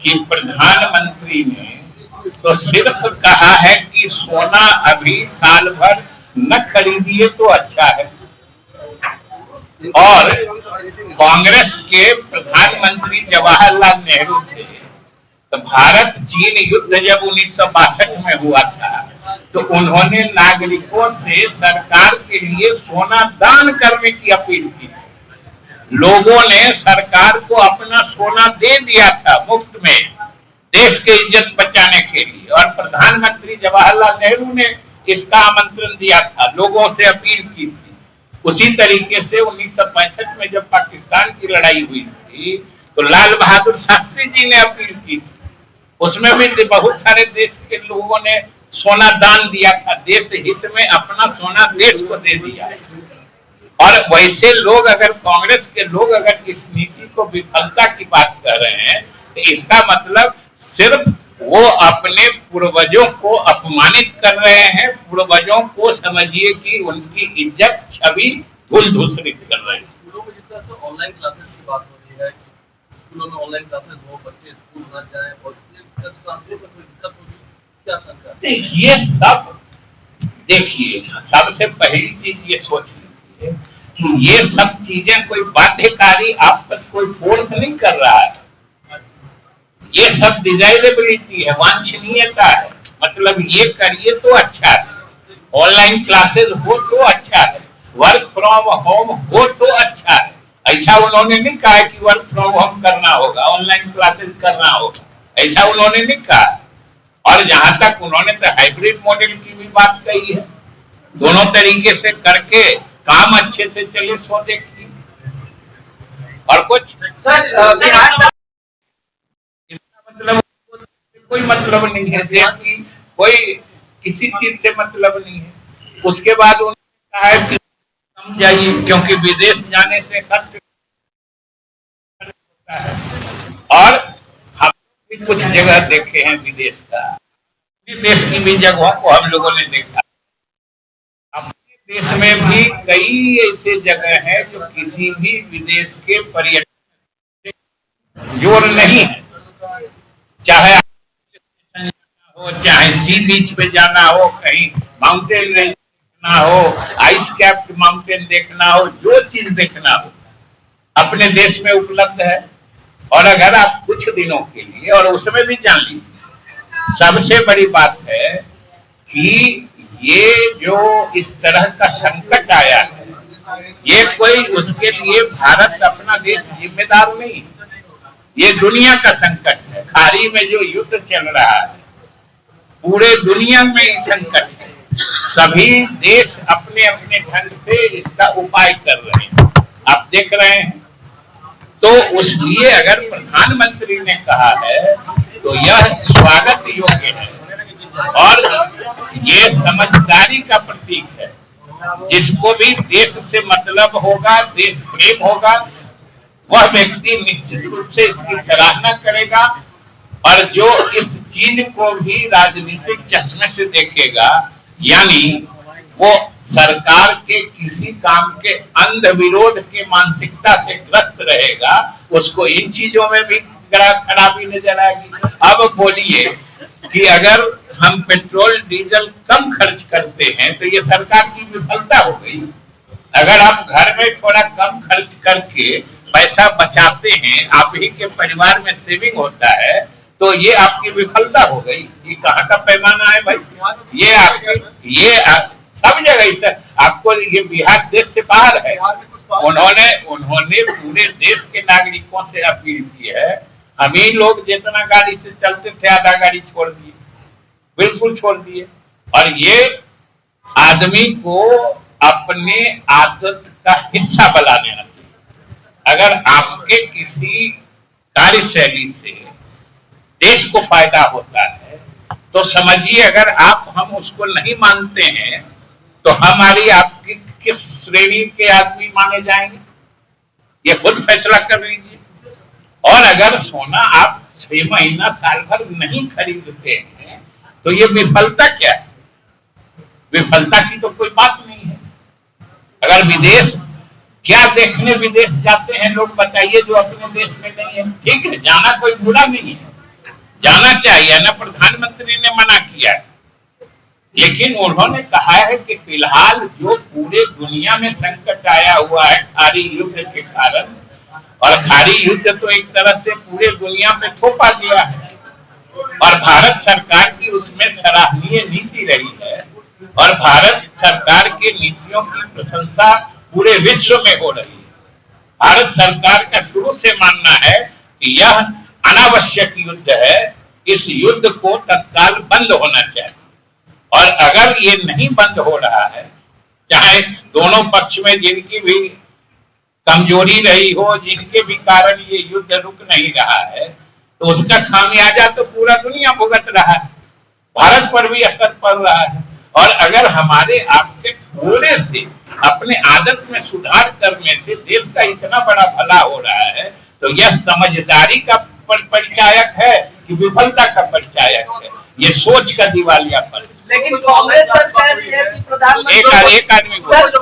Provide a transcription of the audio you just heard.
कि प्रधानमंत्री ने तो सिर्फ कहा है कि सोना अभी साल भर न खरीदिए तो अच्छा है, और कांग्रेस के प्रधानमंत्री जवाहरलाल नेहरू थे, तो भारत चीन युद्ध जब 1962 में हुआ था तो उन्होंने नागरिकों से सरकार के लिए सोना दान करने की अपील की। लोगों ने सरकार को अपना सोना दे दिया था मुफ्त में, देश की इज्जत बचाने के लिए, और प्रधानमंत्री जवाहरलाल नेहरू ने इसका आमंत्रण दिया था, लोगों से अपील की थी। उसी तरीके से 1965 में जब पाकिस्तान की लड़ाई हुई थी तो लाल बहादुर शास्त्री जी ने अपील की थी, उसमें भी बहुत सारे देश के लोगों ने सोना दान दिया था, देश हित में अपना सोना देश को दे दिया। और वैसे लोग, अगर कांग्रेस के लोग अगर इस नीति को विफलता की बात कर रहे हैं तो इसका मतलब सिर्फ वो अपने पूर्वजों को अपमानित कर रहे हैं, पूर्वजों को समझिए कि उनकी इज्जत छवि धूल-धूसरित कर रहे हैं। स्कूलों में जिस तरह से ऑनलाइन क्लासेस की बात हो रही है कि स्कूलों में ऑनलाइन क्लासेस हो, बच्चे स्कूल न जाएं और ट्रांसपोर्ट में कोई दिक्कत होगी, इसकी आशंका है। ये सब देखिए, सबसे पहली चीज ये सोच लीजिए कि ये सब चीजें कोई बाध्यकारी आप पर कोई फोर्स नहीं कर रहा है, ये सब डिजायरेबिलिटी है, वांछनीयता है। मतलब ये करिए तो अच्छा है, ऑनलाइन क्लासेस हो तो अच्छा है, वर्क फ्रॉम होम हो तो अच्छा है। ऐसा उन्होंने नहीं कहा कि वर्क फ्रॉम होम करना होगा, ऑनलाइन क्लासेस करना होगा, ऐसा उन्होंने नहीं कहा। और जहां तक उन्होंने तो हाइब्रिड मॉडल की भी बात कही है, दोनों तरीके से करके काम अच्छे से चले, सो देखिए। और कुछ मतलब कोई मतलब नहीं है, देश की कोई किसी चीज से मतलब नहीं है। उसके बाद उन्होंने कहा है कि कम जाइए, क्योंकि विदेश जाने से खर्च होता है। और हम भी कुछ जगह देखे हैं विदेश का, देश की भी जगहों को हम लोगों ने देखा। अपने देश में भी कई ऐसे जगह हैं जो किसी भी विदेश के पर्यटन जोर नहीं है, चाहे हो, चाहे सी बीच पे जाना हो, कहीं माउंटेन रेंज देखना हो, आइस कैप्ड माउंटेन देखना हो, जो चीज देखना हो अपने देश में उपलब्ध है। और अगर आप कुछ दिनों के लिए, और उसमें भी जान लीजिए, सबसे बड़ी बात है कि ये जो इस तरह का संकट आया है, ये कोई उसके लिए भारत अपना देश जिम्मेदार नहीं, ये दुनिया का संकट है। खाड़ी में जो युद्ध चल रहा है, पूरे दुनिया में ये संकट है, सभी देश अपने अपने ढंग से इसका उपाय कर रहे हैं, आप देख रहे हैं। तो उसलिए अगर प्रधानमंत्री ने कहा है तो यह स्वागत योग्य है, और ये समझदारी का प्रतीक है। जिसको भी देश से मतलब होगा, देश प्रेम होगा, वह व्यक्ति निश्चित रूप से इसकी सराहना करेगा, और जो इस चीज को भी राजनीतिक चश्मे से देखेगा, यानी वो सरकार के किसी काम के अंध विरोध के मानसिकता से ग्रस्त रहेगा, उसको इन चीजों में भी खराबी नजर आएगी। अब बोलिए कि अगर हम पेट्रोल डीजल कम खर्च करते हैं तो ये सरकार की विफलता हो गई। अगर आप घर में थोड़ा कम खर्च करके पैसा बचाते हैं, आप ही के परिवार में सेविंग होता है, तो ये आपकी विफलता हो गई। ये कहाँ का पैमाना है भाई? ये आपके सब जगह आपको, ये बिहार देश से बाहर है। उन्होंने पूरे देश के नागरिकों से अपील की है, हम ही लोग जितना गाड़ी से चलते थे आधा गाड़ी छोड़ दिए, बिल्कुल छोड़ दिए। और ये आदमी को अपने आदत का हिस्सा बना लेना चाहिए। अगर आपके किसी कार्यशैली से देश को फायदा होता है तो समझिए, अगर हम उसको नहीं मानते हैं तो हमारी आपकी किस श्रेणी के आदमी माने जाएंगे, ये खुद फैसला कर लीजिए। और अगर सोना आप 6 महीना साल भर नहीं खरीदते हैं तो ये विफलता क्या है? विफलता की तो कोई बात नहीं है। अगर विदेश, क्या देखने विदेश जाते हैं लोग बताइए जो अपने देश में नहीं है? ठीक है, जाना कोई बुरा नहीं है, जाना चाहिए ना, प्रधानमंत्री ने मना किया, लेकिन उन्होंने कहा है कि फिलहाल जो पूरे दुनिया में संकट आया हुआ है खाड़ी युद्ध के कारण, और खाड़ी युद्ध तो एक तरह से पूरे दुनिया में थोपा गया है, और भारत सरकार की उसमें सराहनीय नीति रही है, और भारत सरकार की नीतियों की प्रशंसा पूरे विश्व में हो रही है। भारत सरकार का शुरू से मानना है कि यह अनावश्यक युद्ध है, इस युद्ध को तत्काल बंद होना चाहिए, और अगर ये नहीं बंद हो रहा है, चाहे दोनों पक्ष में जिनकी भी कमजोरी रही हो, जिनके भी कारण ये युद्ध रुक नहीं रहा है, तो उसका खामियाजा तो पूरा दुनिया भुगत रहा है, भारत पर भी असर पड़ रहा है। और अगर हमारे आपके थोड़े से अपने आदत में सुधार करने से देश का इतना बड़ा भला हो रहा है, तो यह समझदारी का परिचायक है कि विफलता का परिचायक है, ये सोच का दिवालियापन। लेकिन कांग्रेस सर कह रही है कि प्रधानमंत्री एक आदमी सर कांग्रेस